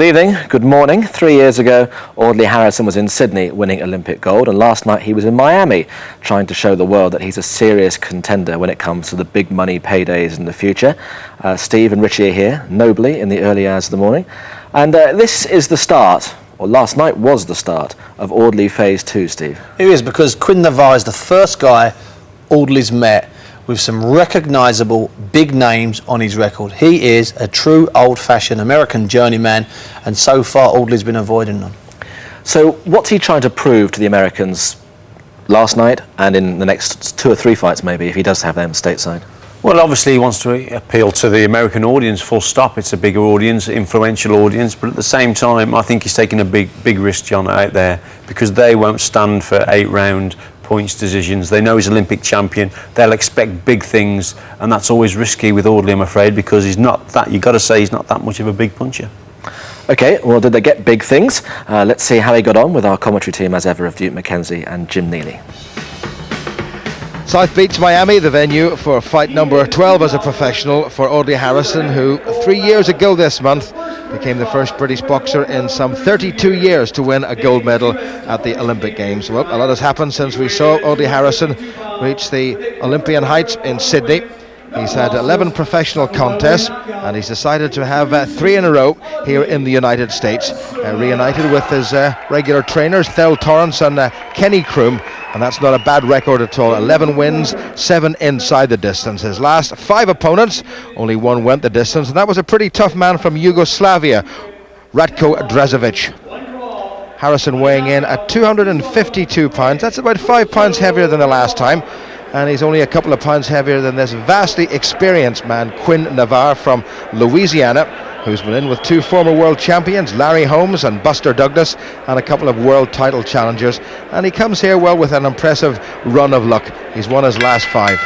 Good evening, good morning. 3 years ago, Audley Harrison was in Sydney winning Olympic gold, and last night he was in Miami trying to show the world that he's a serious contender when it comes to the big money paydays in the future. Steve and Richie are here, nobly, in the early hours of the morning. And this is the start, or last night was the start, of Audley Phase 2, Steve. It is, because Quinn Navarre is the first guy Audley's met with some recognisable big names on his record. He is a true old-fashioned American journeyman, and so far Audley's been avoiding them. So what's he trying to prove to the Americans last night and in the next 2 or 3 fights maybe, if he does have them stateside? Well, obviously he wants to appeal to the American audience, full stop. It's a bigger audience, influential audience, but at the same time I think he's taking a big risk, John, out there, because they won't stand for 8-round points decisions. They know he's Olympic champion. They'll expect big things, and that's always risky with Audley, I'm afraid, because he's not that, you've got to say, he's not that much of a big puncher. Okay, well, did they get big things? Let's see how he got on with our commentary team, as ever, of Duke McKenzie and Jim Neely. South Beach, Miami, the venue for fight number 12 as a professional for Audley Harrison, who 3 years ago this month became the first British boxer in some 32 years to win a gold medal at the Olympic Games. Well, a lot has happened since we saw Audley Harrison reach the Olympian heights in Sydney. He's had 11 professional contests, and he's decided to have 3 in a row here in the United States, reunited with his regular trainers, Thel Torrance and Kenny Kroom, and that's not a bad record at all. 11 wins, 7 inside the distance. His last 5 opponents, only 1 went the distance, and that was a pretty tough man from Yugoslavia, Ratko Drezovic. Harrison weighing in at 252 pounds. That's about 5 pounds heavier than the last time, and he's only a couple of pounds heavier than this vastly experienced man, Quinn Navarre from Louisiana, who's been in with 2 former world champions, Larry Holmes and Buster Douglas, and a couple of world title challengers. And he comes here, well, with an impressive run of luck. He's won his last 5.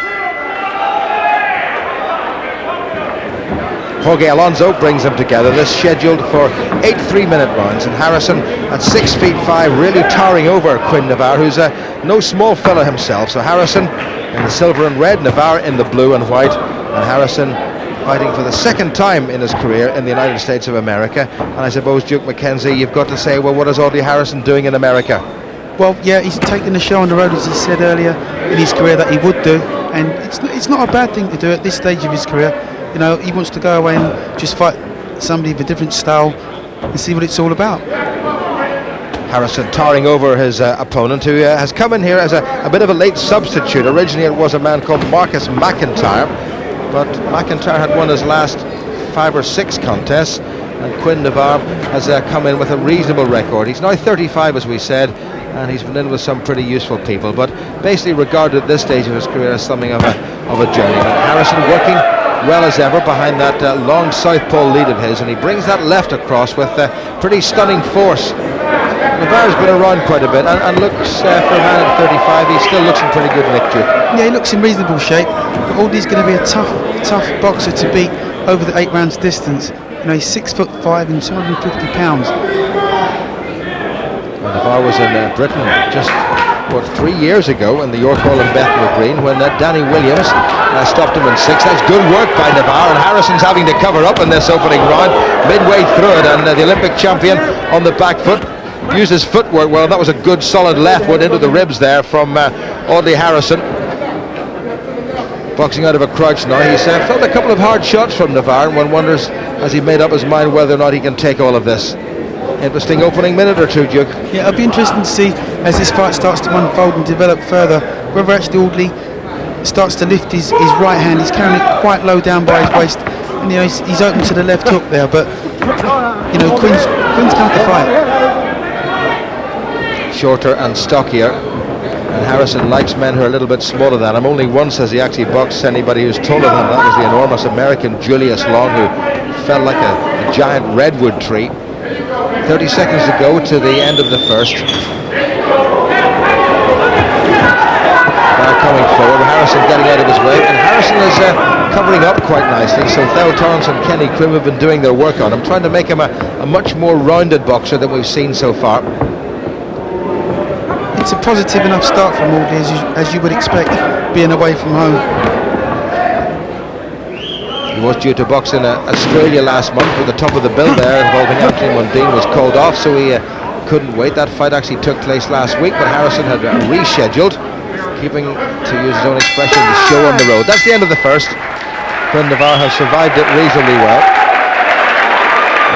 Jorge Alonso brings them together. This scheduled for 8 3-minute rounds, and Harrison at 6'5", really towering over Quinn Navarre, who's no small fella himself. So Harrison in the silver and red, Navarre in the blue and white, and Harrison fighting for the 2nd time in his career in the United States of America. And I suppose, Duke McKenzie, you've got to say, well, what is Audley Harrison doing in America? Well, yeah, he's taking the show on the road, as he said earlier in his career that he would do, and it's not a bad thing to do at this stage of his career. You know, he wants to go away and just fight somebody of a different style and see what it's all about. Harrison towering over his opponent, who has come in here as a bit of a late substitute. Originally it was a man called Marcus McIntyre, but McIntyre had won his last 5 or 6 contests, and Quinn Navarre has come in with a reasonable record. He's now 35, as we said, and he's been in with some pretty useful people, but basically regarded at this stage of his career as something of a journeyman. Harrison working well as ever behind that long southpaw lead of his, and he brings that left across with pretty stunning force. Navarre's been around quite a bit, and looks, for a man at 35, he still looks in pretty good nick, Duke. Yeah, he looks in reasonable shape, but Audley's going to be a tough boxer to beat over the 8 rounds distance. You know, he's 6'5" and 250 pounds. Well, Navarre was in Britain just 3 years ago in the York Hall in Bethnal Green, when Danny Williams stopped him in 6. That's good work by Navarre, and Harrison's having to cover up in this opening round midway through it, and the Olympic champion on the back foot used his footwork well. That was a good solid left, went into the ribs there from Audley Harrison. Boxing out of a crouch now. He's felt a couple of hard shots from Navarre, and one wonders, has he made up his mind whether or not he can take all of this. Interesting opening minute or 2, Duke. Yeah, it'll be interesting to see as this fight starts to unfold and develop further, whether actually Audley starts to lift his right hand. He's carrying it quite low down by his waist, and you know, he's open to the left hook there, but you know, Quinn's come to fight. Shorter and stockier, and Harrison likes men who are a little bit smaller than him. Only once has he actually boxed anybody who's taller than him. That was the enormous American Julius Long, who fell like a giant redwood tree. 30 seconds to go to the end of the first. Now coming forward, Harrison getting out of his way, and Harrison is covering up quite nicely. So Thel Torrance and Kenny Kroom have been doing their work on him, trying to make him a much more rounded boxer than we've seen so far. It's a positive enough start from Audley, as you would expect, being away from home. He was due to box in Australia last month, but the top of the bill there involving Anthony Mundine was called off, so he couldn't wait. That fight actually took place last week, but Harrison had rescheduled, keeping, to use his own expression, the show on the road. That's the end of the first. Quinn Navarre has survived it reasonably well.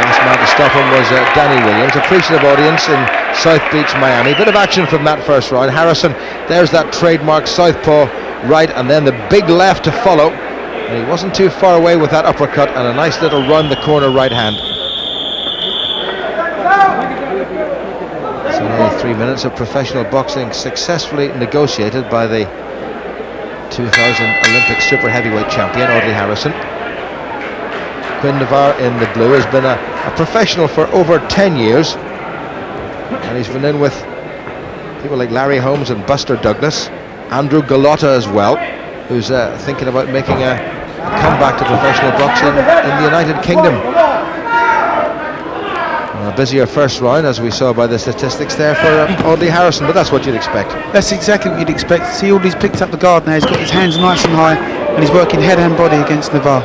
Last man to stop him was Danny Williams. Appreciative audience in South Beach, Miami. Bit of action from that first round. Harrison, there's that trademark southpaw right, and then the big left to follow. And he wasn't too far away with that uppercut and a nice little run the corner right hand. So nearly 3 minutes of professional boxing successfully negotiated by the 2000 Olympic super heavyweight champion Audley Harrison. Quinn Navarre in the blue has been a professional for over 10 years, and he's been in with people like Larry Holmes and Buster Douglas, Andrew Gallotta as well, who's thinking about making a comeback to professional boxing in the United Kingdom. A busier first round, as we saw by the statistics there, for Audley Harrison, but that's what you'd expect. That's exactly what you'd expect. See, Audley's picked up the guard now. He's got his hands nice and high, and he's working head and body against Navarre.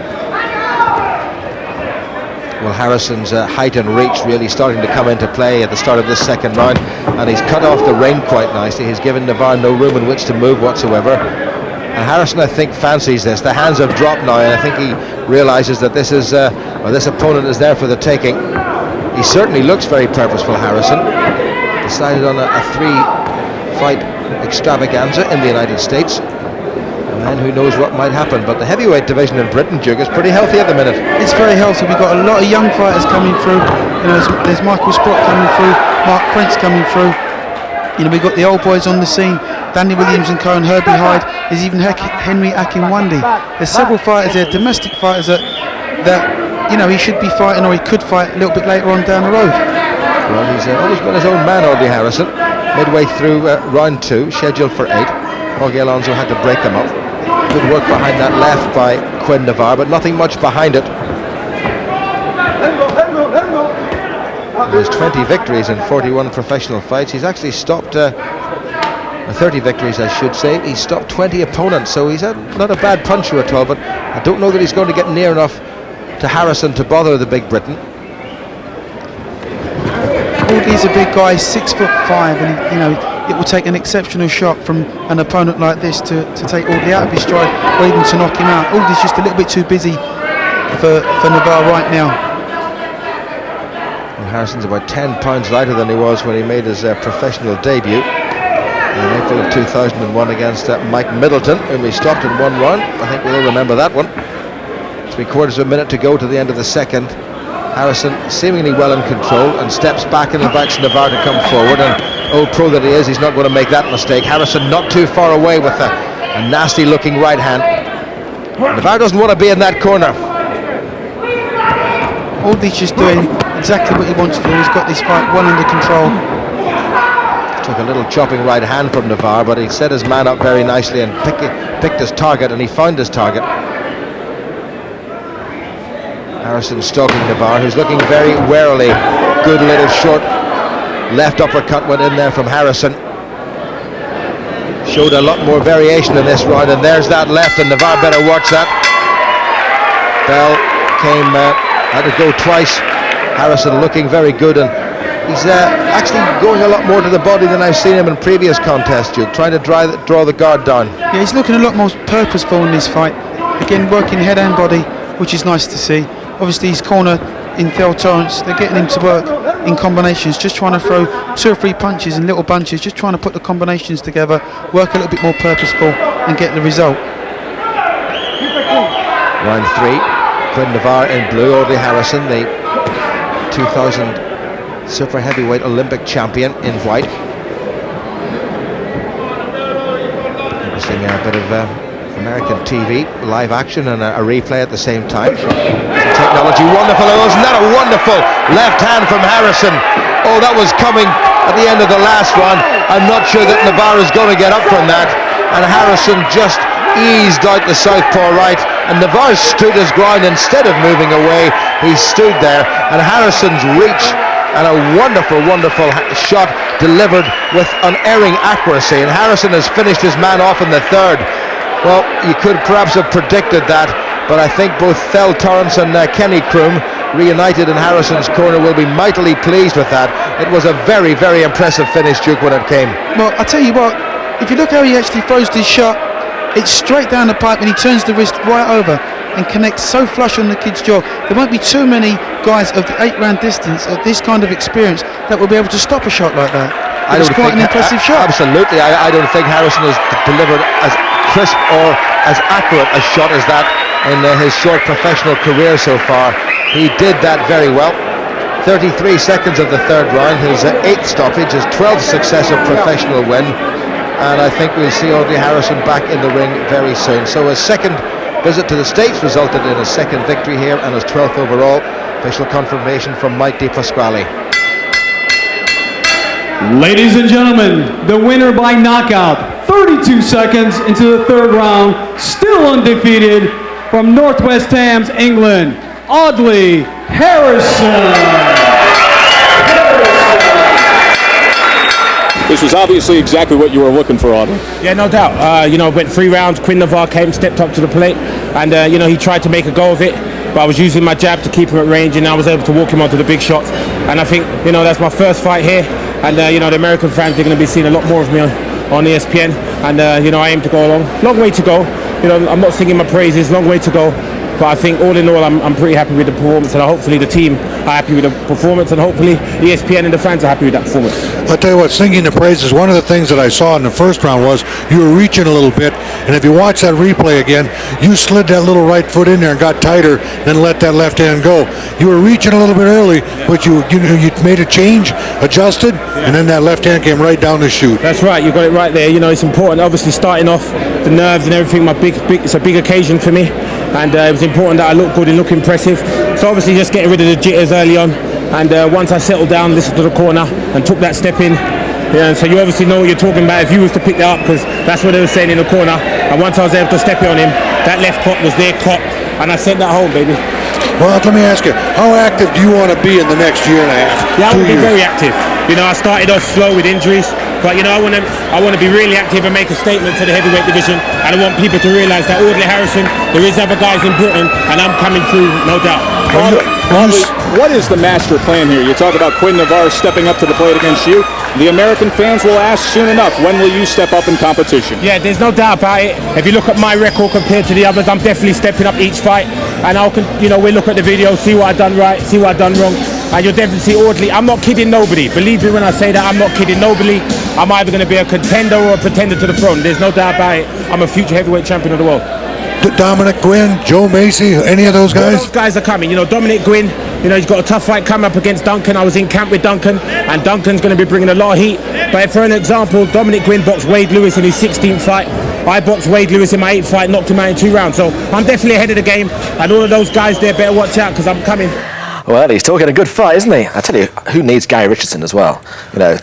Well, Harrison's height and reach really starting to come into play at the start of this second round, and he's cut off the ring quite nicely. He's given Navarre no room in which to move whatsoever. And Harrison, I think, fancies this. The hands have dropped now, and I think he realises that this is, this opponent is there for the taking. He certainly looks very purposeful, Harrison. Decided on a 3-fight extravaganza in the United States. And who knows what might happen. But the heavyweight division in Britain, Duke, is pretty healthy at the minute. It's very healthy. We've got a lot of young fighters coming through. You know, there's Michael Sprott coming through, Mark Quent's coming through. You know, we've got the old boys on the scene, Danny Williams and Co, and Herbie Hyde. There's even Henry Akinwande. There's several fighters there, domestic fighters that you know, he should be fighting, or he could fight a little bit later on down the road. Well, he's always been his own man, Audley Harrison. Midway through round 2, scheduled for 8. Jorge Alonso had to break them up. Good work behind that left by Quinn Navarre, but nothing much behind it. There's 20 victories in 41 professional fights. He's actually stopped 30 victories, I should say. He's stopped 20 opponents, so he's not a bad puncher at all, but I don't know that he's going to get near enough to Harrison to bother the big Briton. Audley's a big guy, 6'5", and you know, it will take an exceptional shot from an opponent like this to take Audley out of his stride, or even to knock him out. Audley's just a little bit too busy for Navarre right now. Well, Harrison's about 10 pounds lighter than he was when he made his professional debut in April of 2001 against Mike Middleton, whom he stopped in one round. I think we'll all remember that one. 3/4 of a minute to go to the end of the second. Harrison seemingly well in control and steps back and invites Navarre to come forward, and old pro that he is, he's not going to make that mistake. Harrison not too far away with a nasty looking right hand. Navarre doesn't want to be in that corner. Audley's just doing exactly what he wants to do. He's got this fight well under control. Took a little chopping right hand from Navarre, but he set his man up very nicely and picked his target, and he found his target. Harrison stalking Navarre, who's looking very warily. Good little short left uppercut went in there from Harrison. Showed a lot more variation in this round, and there's that left, and Navarre better watch that. Bell came, had to go twice. Harrison looking very good, and he's actually going a lot more to the body than I've seen him in previous contests, Duke, trying to draw the guard down. Yeah, he's looking a lot more purposeful in this fight. Again, working head and body, which is nice to see. Obviously his corner in Phil Torrance, they're getting him to work in combinations, just trying to throw 2 or 3 punches in little bunches, just trying to put the combinations together, work a little bit more purposeful and get the result. Round 3, Quinn Navarre in blue, Audley Harrison, the 2000 super heavyweight Olympic champion, in white. Interesting, a bit of American TV, live action and a replay at the same time. Technology, wonderful. Wasn't that a wonderful left hand from Harrison? Oh, that was coming at the end of the last round. I'm not sure that Navarre is going to get up from that. And Harrison just eased out the southpaw right. And Navarre stood his ground. Instead of moving away, he stood there. And Harrison's reach and a wonderful, wonderful shot delivered with unerring accuracy. And Harrison has finished his man off in the third. Well, you could perhaps have predicted that. but I think both Thel Torrance and Kenny Kroom, reunited in Harrison's corner, will be mightily pleased with that. It was a very, very impressive finish, Duke, when it came. Well, I tell you what, if you look how he actually throws this shot, it's straight down the pipe and he turns the wrist right over and connects so flush on the kid's jaw. There won't be too many guys of the 8-round distance of this kind of experience that will be able to stop a shot like that. It's quite an impressive shot. Absolutely. I don't think Harrison has delivered as crisp or as accurate a shot as that in his short professional career so far. He did that very well. 33 seconds of the third round, his 8th stoppage, his 12th successive professional win, and I think we'll see Audley Harrison back in the ring very soon. So his second visit to the States resulted in a second victory here and his 12th overall. Official confirmation from Mike DePasquale. Ladies and gentlemen, the winner by knockout, 32 seconds into the third round, still undefeated, from Northwest Thames, England, Audley Harrison. This was obviously exactly what you were looking for, Audley. Yeah, no doubt. Went 3 rounds. Quinn Navarre came, stepped up to the plate, and he tried to make a go of it. But I was using my jab to keep him at range, and I was able to walk him onto the big shots. And I think that's my first fight here, and the American fans are going to be seeing a lot more of me on ESPN. And I aim to go a long way to go. I'm not singing my praises. Long way to go. But I think all in all, I'm pretty happy with the performance, and hopefully the team are happy with the performance, and hopefully ESPN and the fans are happy with that performance. I'll tell you what, singing the praises, one of the things that I saw in the first round was you were reaching a little bit, and if you watch that replay again, you slid that little right foot in there and got tighter, then let that left hand go. You were reaching a little bit early, but you made a change, adjusted, and then that left hand came right down the chute. That's right, you got it right there. It's important, obviously, starting off, the nerves and everything. It's a big occasion for me, and it was important that I look good and look impressive. So obviously just getting rid of the jitters early on, and once I settled down, listened to the corner and took that step in. So you obviously know what you're talking about if you was to pick that up, because that's what they were saying in the corner. And once I was able to step it on him, that left cop was their cop, and I sent that home, baby. Well, let me ask you, how active do you want to be in the next year and a half? Yeah, I want to be very active. I started off slow with injuries, but I want to be really active and make a statement for the heavyweight division, and I want people to realise that Audley Harrison, there is other guys in Britain, and I'm coming through, no doubt. Audley, what is the master plan here? You talk about Quinn Navarre stepping up to the plate against you. The American fans will ask soon enough, when will you step up in competition? Yeah, there's no doubt about it. If you look at my record compared to the others, I'm definitely stepping up each fight, and we'll look at the video, see what I've done right, see what I've done wrong, and you'll definitely see Audley. I'm not kidding nobody. Believe me when I say that, I'm not kidding nobody. I'm either going to be a contender or a pretender to the throne. There's no doubt about it. I'm a future heavyweight champion of the world. Dominic Quinn, Joe Macy, any of those guys? Those guys are coming. Dominic Quinn, he's got a tough fight coming up against Duncan. I was in camp with Duncan, and Duncan's going to be bringing a lot of heat. But for an example, Dominic Quinn boxed Wade Lewis in his 16th fight. I boxed Wade Lewis in my 8th fight, knocked him out in 2 rounds. So I'm definitely ahead of the game, and all of those guys there better watch out, because I'm coming. Well, he's talking a good fight, isn't he? I tell you, who needs Gary Richardson as well?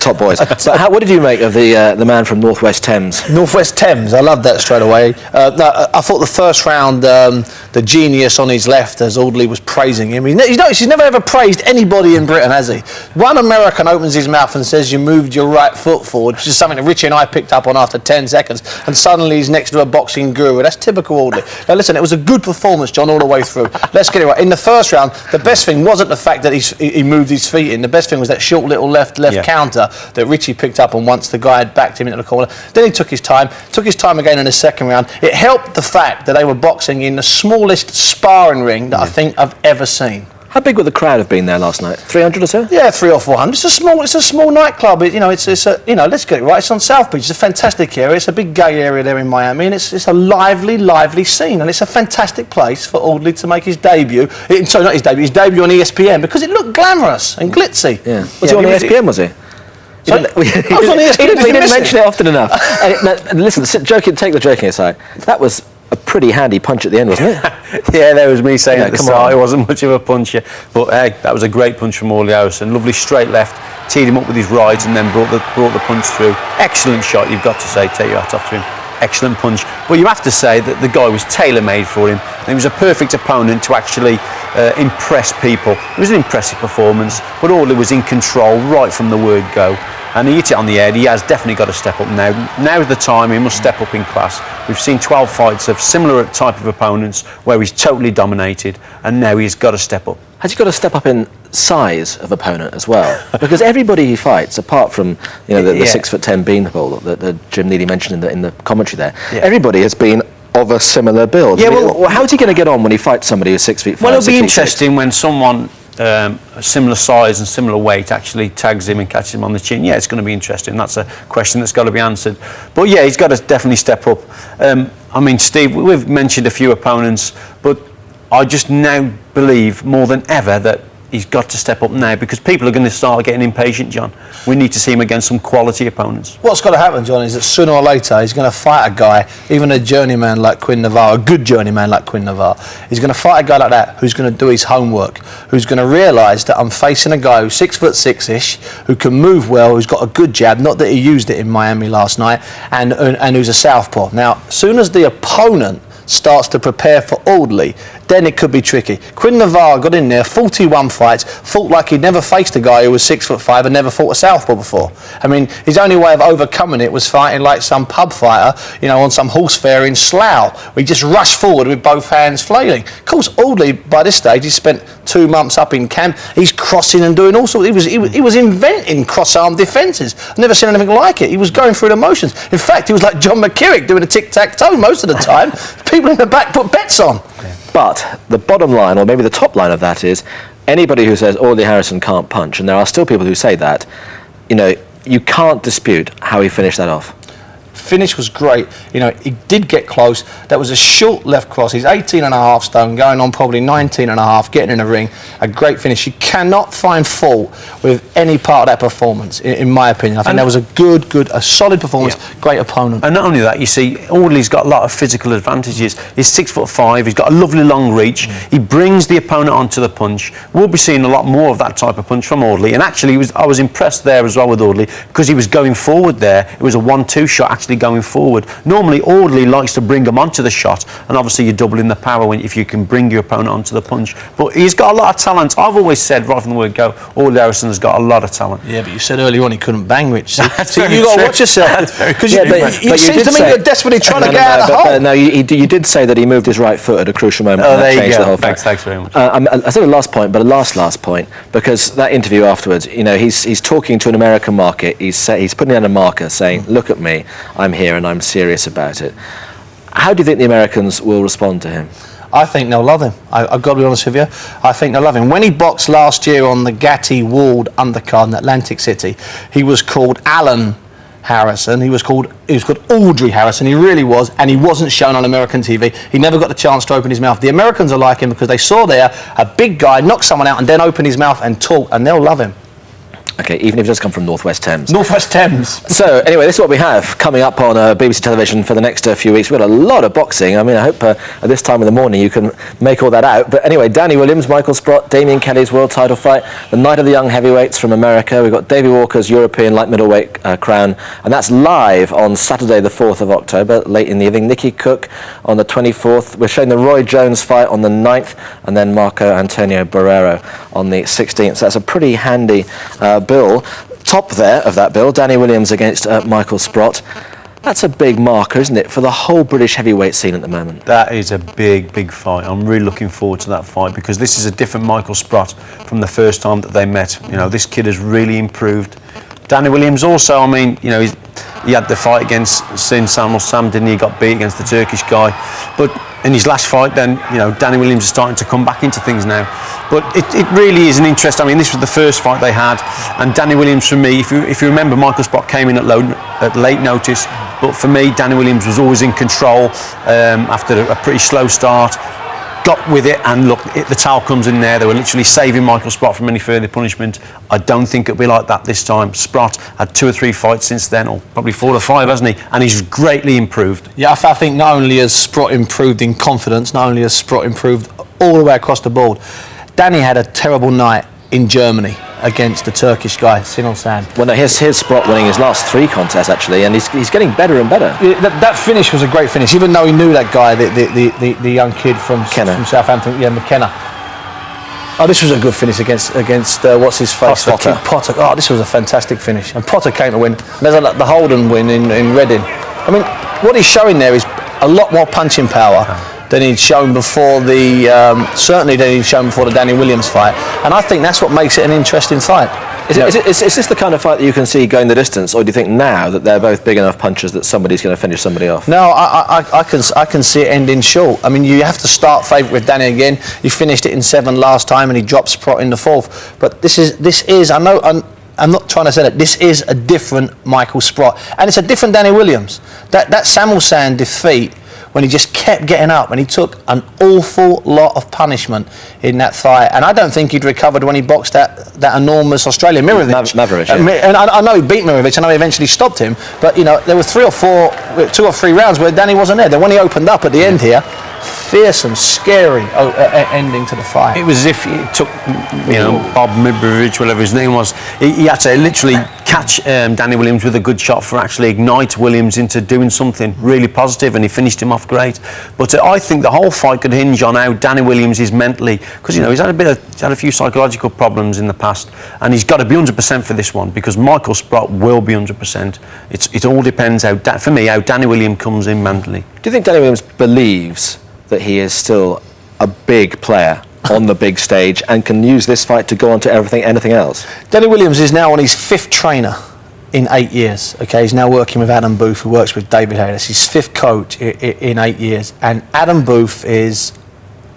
Top boys. So what did you make of the man from Northwest Thames? Northwest Thames, I love that straight away. I thought the first round, the genius on his left, as Audley was praising him. He's never ever praised anybody in Britain, has he? One American opens his mouth and says, you moved your right foot forward, which is something that Richie and I picked up on after 10 seconds, and suddenly he's next to a boxing guru. That's typical Audley. Now listen, it was a good performance, John, all the way through. Let's get it right. In the first round, the best thing wasn't the fact that he moved his feet in. The best thing was that short little left counter that Richie picked up, and once the guy had backed him into the corner, then he took his time again in the second round. It helped the fact that they were boxing in the smallest sparring ring that I think I've ever seen. How big would the crowd have been there last night? 300 or so? Yeah, 300 or 400. It's a small nightclub. Let's get it right. It's on South Beach. It's a fantastic area. It's a big gay area there in Miami, and it's a lively scene, and it's a fantastic place for Audley to make his debut. His debut on ESPN, because it looked glamorous and glitzy. Yeah. Was he on ESPN? Was he? I was on ESPN. He didn't mention it often enough. Listen, take the joking aside. That was a pretty handy punch at the end, wasn't it? Yeah, there was me saying at the come start on. it wasn't much of a puncher, but that was a great punch from Audley Harrison. Lovely straight left, teed him up with his rights, and then brought the punch through. Excellent shot, you've got to say. Take your hat off to him. Excellent punch. But you have to say that the guy was tailor-made for him. And he was a perfect opponent to actually impress people. It was an impressive performance, but Audley was in control right from the word go. and he hit it on the head. He has definitely got to step up now. Now's the time he must step up in class. We've seen 12 fights of similar type of opponents where he's totally dominated, and now he's got to step up. Has he got to step up in size of opponent as well? Because everybody he fights, apart from the 6'10" beanpole that Jim Neely mentioned in the commentary there, everybody has been of a similar build. Yeah, well, how's he going to get on when he fights somebody who's 6 feet 5? Well, it'll be interesting when someone a similar size and similar weight actually tags him and catches him on the chin. Yeah, it's going to be interesting. That's a question that's got to be answered. But yeah, he's got to definitely step up. I mean, Steve, we've mentioned a few opponents, but I just now believe more than ever that he's got to step up now, because people are going to start getting impatient, John. We need to see him against some quality opponents. What's got to happen, John, is that sooner or later he's going to fight a guy, even a journeyman like Quinn Navarre, a good journeyman like Quinn Navarre. He's going to fight a guy like that who's going to do his homework, who's going to realise that I'm facing a guy who's 6'6"-ish, who can move well, who's got a good jab, not that he used it in Miami last night, and who's a southpaw. Now, as soon as the opponent starts to prepare for Audley, then it could be tricky. Quinn Navarre got in there, 41 fights, fought like he'd never faced a guy who was 6'5" and never fought a southpaw before. I mean, his only way of overcoming it was fighting like some pub fighter, on some horse fair in Slough, where he just rushed forward with both hands flailing. Of course, Audley, by this stage, he spent 2 months up in camp. He's crossing and doing all sorts. He was inventing cross-arm defences. I've never seen anything like it. He was going through the motions. In fact, he was like John McKirrick doing a tic-tac-toe most of the time. People in the back put bets on. But the bottom line, or maybe the top line of that, is anybody who says Audley Harrison can't punch, and there are still people who say that, you can't dispute how he finished that off. Finish was great. He did get close. That was a short left cross. He's 18.5 stone, going on probably 19.5, getting in the ring. A great finish. You cannot find fault with any part of that performance, in my opinion. I think that was a solid performance, great opponent. And not only that, you see, Audley's got a lot of physical advantages. He's 6'5", he's got a lovely long reach. He brings the opponent onto the punch. We'll be seeing a lot more of that type of punch from Audley. And actually, I was impressed there as well with Audley, because he was going forward there. It was a 1-2 shot actually going forward. Normally Audley likes to bring them onto the shot, and obviously you're doubling the power if you can bring your opponent onto the punch. But he's got a lot of talent. I've always said right from the word go, Audley Harrison has got a lot of talent. Yeah, but you said earlier on he couldn't bang, Rich. So you got to watch yourself, because it seems to me you're desperately trying to get out of the hole. No, you did say that he moved his right foot at a crucial moment. Oh, and that there you changed go. The whole fact. Thanks very much. I said the last point, but a last point, because that interview afterwards, he's talking to an American market. He's putting down a marker saying, "Look at me, I'm here and I'm serious about it." How do you think the Americans will respond to him? I think they'll love him. I've got to be honest with you. I think they'll love him. When he boxed last year on the Gatti Ward undercard in Atlantic City, he was called Alan Harrison. He was called Audrey Harrison. He really was, and he wasn't shown on American TV. He never got the chance to open his mouth. The Americans are like him because they saw there a big guy knock someone out and then open his mouth and talk, and they'll love him. Okay, even if it does come from North West Thames. North West Thames. So, anyway, this is what we have coming up on BBC television for the next few weeks. We've got a lot of boxing. I mean, I hope at this time of the morning you can make all that out. But anyway, Danny Williams, Michael Sprott, Damien Kelly's world title fight, the Night of the Young Heavyweights from America. We've got Davey Walker's European light middleweight crown. And that's live on Saturday, the 4th of October, late in the evening. Nicky Cook on the 24th. We're showing the Roy Jones fight on the 9th, and then Marco Antonio Barrero on the 16th. So that's a pretty handy bill. Top there of that bill, Danny Williams against Michael Sprott. That's a big marker, isn't it, for the whole British heavyweight scene at the moment? That is a big fight. I'm really looking forward to that fight, because this is a different Michael Sprott from the first time that they met. This kid has really improved. Danny Williams also, I mean, he had the fight against Samuel Sam, didn't he? He got beat against the Turkish guy. But in his last fight, then, Danny Williams is starting to come back into things now. But it really is an interest. I mean, this was the first fight they had, and Danny Williams, for me, if you remember, Michael Sprott came in at late notice, but for me, Danny Williams was always in control after a pretty slow start. Got with it, and look, the towel comes in there. They were literally saving Michael Sprott from any further punishment. I don't think it'll be like that this time. Sprott had 2 or 3 fights since then, or probably 4 or 5, hasn't he? And he's greatly improved. Yeah, I think not only has Sprott improved in confidence, not only has Sprott improved all the way across the board. Danny had a terrible night in Germany against the Turkish guy, Sinan San. Well, no, here's Sprott winning his last 3 contests, actually, and he's getting better and better. That finish was a great finish, even though he knew that guy, the young kid from Southampton, McKenna. Oh, this was a good finish against what's his face? Potter. Potter. Oh, this was a fantastic finish. And Potter came to win. There's the Holden win in Reading. I mean, what he's showing there is a lot more punching power than he'd shown before certainly than he'd shown before the Danny Williams fight. And I think that's what makes it an interesting fight. Is this the kind of fight that you can see going the distance, or do you think now that they're both big enough punchers that somebody's going to finish somebody off? No, I can see it ending short. I mean, you have to start favourite with Danny again. He finished it in 7 last time, and he dropped Sprott in the 4th. But this is. I know. I'm not trying to say that. This is a different Michael Sprott, and it's a different Danny Williams. That Samuelson defeat, when he just kept getting up, and he took an awful lot of punishment in that fight. And I don't think he'd recovered when he boxed that enormous Australian Mirovic. Navarre, yeah. And I know he beat Mirovic, I know he eventually stopped him, but there were 2 or 3 rounds where Danny wasn't there. Then when he opened up at the end here, fearsome, scary ending to the fight. It was as if it took, Bob Mirovic, whatever his name was, he had to literally catch Danny Williams with a good shot for actually ignite Williams into doing something really positive, and he finished him off great. But I think the whole fight could hinge on how Danny Williams is mentally, because he's had a few psychological problems in the past, and he's got to be 100% for this one, because Michael Sprott will be 100%. It all depends for me how Danny Williams comes in mentally. Do you think Danny Williams believes that he is still a big player on the big stage and can use this fight to go on to anything else? Danny Williams is now on his 5th trainer in 8 years. Okay, he's now working with Adam Booth, who works with David Hay. That's his 5th coach in 8 years. And Adam Booth is,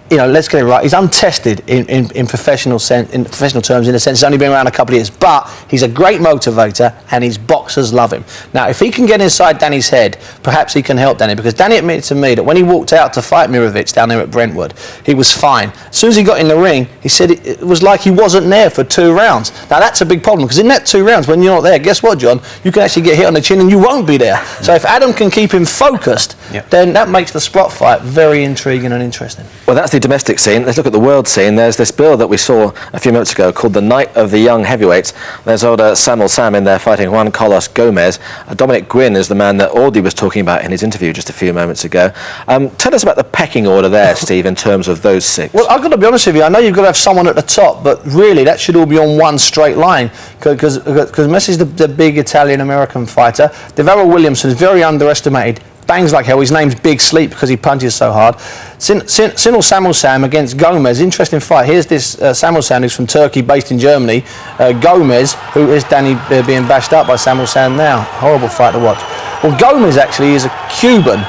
let's get it right, he's untested in professional terms, in the sense he's only been around a couple of years, but he's a great motivator, and his boxers love him. Now, if he can get inside Danny's head, perhaps he can help Danny, because Danny admitted to me that when he walked out to fight Mirovic down there at Brentwood, he was fine. As soon as he got in the ring, he said it was like he wasn't there for 2 rounds. Now, that's a big problem, because in that 2 rounds, when you're not there, guess what, John? You can actually get hit on the chin and you won't be there. So if Adam can keep him focused, then that makes the Sprott fight very intriguing and interesting. Well, that's the domestic scene. Let's look at the world scene. There's this bill that we saw a few minutes ago called the Night of the Young Heavyweights. There's old Samuel Sam in there fighting Juan Carlos Gomez. Dominic Quinn is the man that Audley was talking about in his interview just a few moments ago. Tell us about the pecking order there, Steve, in terms of those 6. Well, I've got to be honest with you. I know you've got to have someone at the top, but really that should all be on one straight line, because Messi's the big Italian-American fighter. Navarre Williamson is very underestimated. Bangs like hell. His name's Big Sleep because he punches so hard. Sinel Samuelson against Gomez. Interesting fight. Here's this Samuelson, who's from Turkey, based in Germany. Gomez, who is Danny being bashed up by Samuelson now. Horrible fight to watch. Well, Gomez actually is a Cuban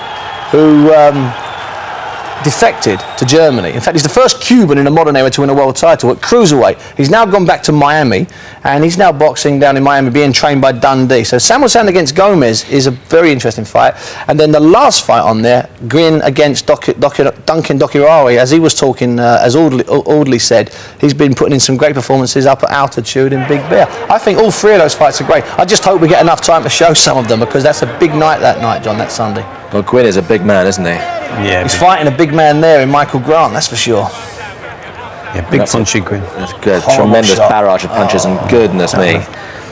who defected to Germany. In fact, he's the first Cuban in the modern era to win a world title at cruiserweight. He's now gone back to Miami, and he's now boxing down in Miami, being trained by Dundee. So Samuelson against Gomez is a very interesting fight. And then the last fight on there, Quinn against Duncan Dokirari, as he was talking, as Audley said, he's been putting in some great performances up at altitude in Big Bear. I think all 3 of those fights are great. I just hope we get enough time to show some of them, because that's a big night that night, John, that Sunday. Well, Quinn is a big man, isn't he? Yeah, he's fighting a big man there in Michael Grant, that's for sure. Yeah, big punchy Quinn. That's good. Horrible Tremendous shot. barrage of punches, and goodness me.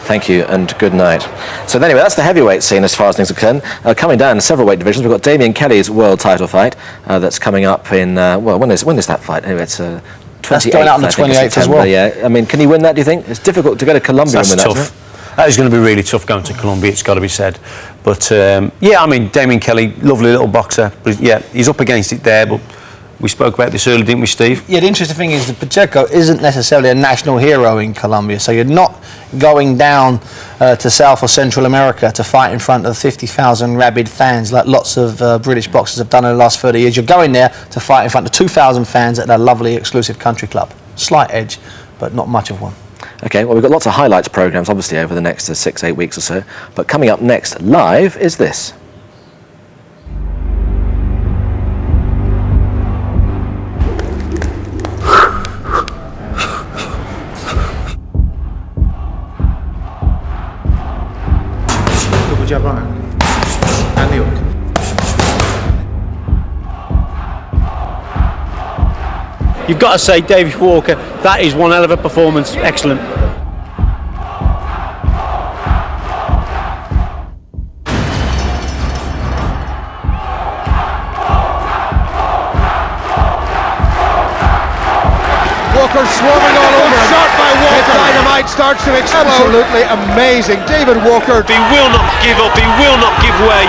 Thank you and good night. So anyway, that's the heavyweight scene as far as things are concerned. Coming down in several weight divisions, we've got Damien Kelly's world title fight that's coming up in, when is that fight? Anyway, it's 28th, that's going out on the 28th as well. Yeah, I mean, can he win that, do you think? It's difficult to go to Colombia and win that, isn't it? That is going to be really tough going to Colombia, it's got to be said. But yeah, I mean, Damien Kelly, lovely little boxer. But yeah, he's up against it there. But we spoke about this earlier, didn't we, Steve? Yeah, the interesting thing is that Pacheco isn't necessarily a national hero in Colombia. So you're not going down to South or Central America to fight in front of 50,000 rabid fans like lots of British boxers have done in the last 30 years. You're going there to fight in front of 2,000 fans at their lovely exclusive country club. Slight edge, but not much of one. Okay, well, we've got lots of highlights programmes, obviously, over the next 6-8 weeks or so. But coming up next live is this. Double jab right. And the hook. You've got to say, Davey Walker, that is one hell of a performance. Excellent. Walker Walker swarming all over him. Shot by Walker. The dynamite starts to explode. Absolutely amazing. David Walker. He will not give up. He will not give way.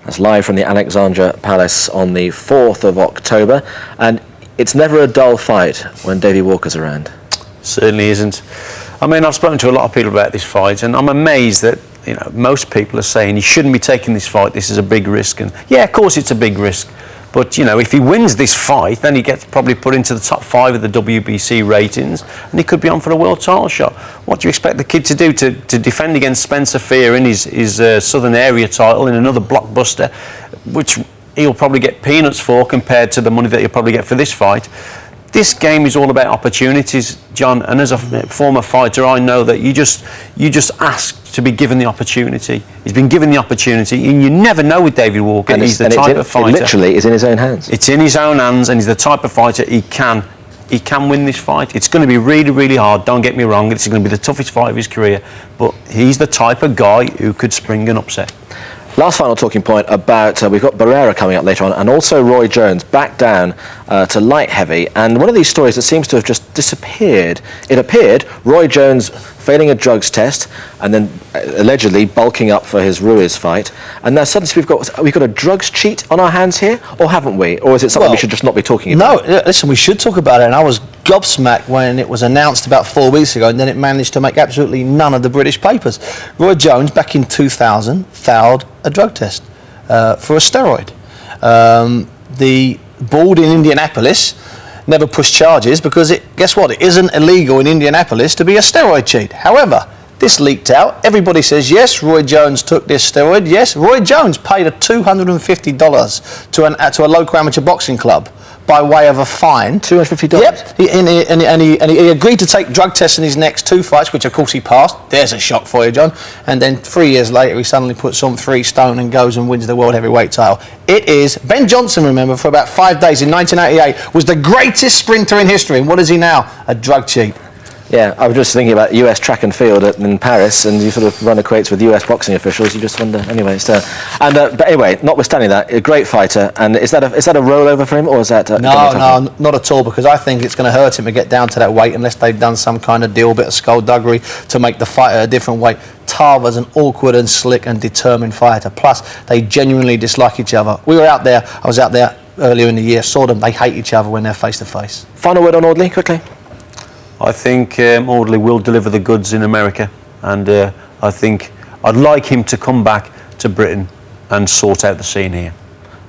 That's live from the Alexandra Palace on the 4th of October, and it's never a dull fight when Davey Walker's around. Certainly isn't. I mean, I've spoken to a lot of people about this fight, and I'm amazed that, you know, most people are saying he shouldn't be taking this fight. This is a big risk, and yeah, of course it's a big risk. But, you know, if he wins this fight, then he gets probably put into the top 5 of the WBC ratings, and he could be on for a world title shot. What do you expect the kid to do to defend against Spencer Fear in his Southern Area title in another blockbuster, which he'll probably get peanuts for compared to the money that he'll probably get for this fight? This game is all about opportunities, John, and as a former fighter, I know that you just ask to be given the opportunity. He's been given the opportunity, and you never know with David Walker. And he's the type of fighter. It literally is in his own hands. It's in his own hands, and he's the type of fighter he can win this fight. It's going to be really, really hard, don't get me wrong. This is going to be the toughest fight of his career, but he's the type of guy who could spring an upset. Last final talking point about, we've got Barrera coming up later on, and also Roy Jones back down to light heavy. And one of these stories that seems to have just disappeared. It appeared Roy Jones failing a drugs test and then allegedly bulking up for his Ruiz fight. And now suddenly we've got a drugs cheat on our hands here, or haven't we? Or is it something we should just not be talking about? No, listen, we should talk about it. And I was gobsmacked when it was announced about 4 weeks ago, and then it managed to make absolutely none of the British papers. Roy Jones, back in 2000, failed a drug test for a steroid. The board in Indianapolis never pushed charges because guess what? It isn't illegal in Indianapolis to be a steroid cheat. However, this leaked out. Everybody says, yes, Roy Jones took this steroid. Yes, Roy Jones paid a $250 to a local amateur boxing club by way of a fine. $250? Yep. He agreed to take drug tests in his next 2 fights, which of course he passed. There's a shock for you, John. And then 3 years later, he suddenly puts on 3 stone and goes and wins the world heavyweight title. It is Ben Johnson, remember, for about 5 days in 1988, was the greatest sprinter in history. And what is he now? A drug cheat. Yeah, I was just thinking about US track and field in Paris, and you sort of run equates with US boxing officials. You just wonder, anyway. So, but anyway, notwithstanding that, a great fighter. And is that a rollover for him, or is that? No, not at all. Because I think it's going to hurt him to get down to that weight unless they've done some kind of deal, bit of skullduggery to make the fight at a different weight. Tarver's an awkward and slick and determined fighter. Plus, they genuinely dislike each other. We were out there. I was out there earlier in the year. Saw them. They hate each other when they're face to face. Final word on Audley, quickly. I think Audley will deliver the goods in America, and I think I'd like him to come back to Britain and sort out the scene here.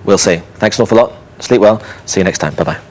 We'll see. Thanks an awful lot. Sleep well. See you next time. Bye-bye.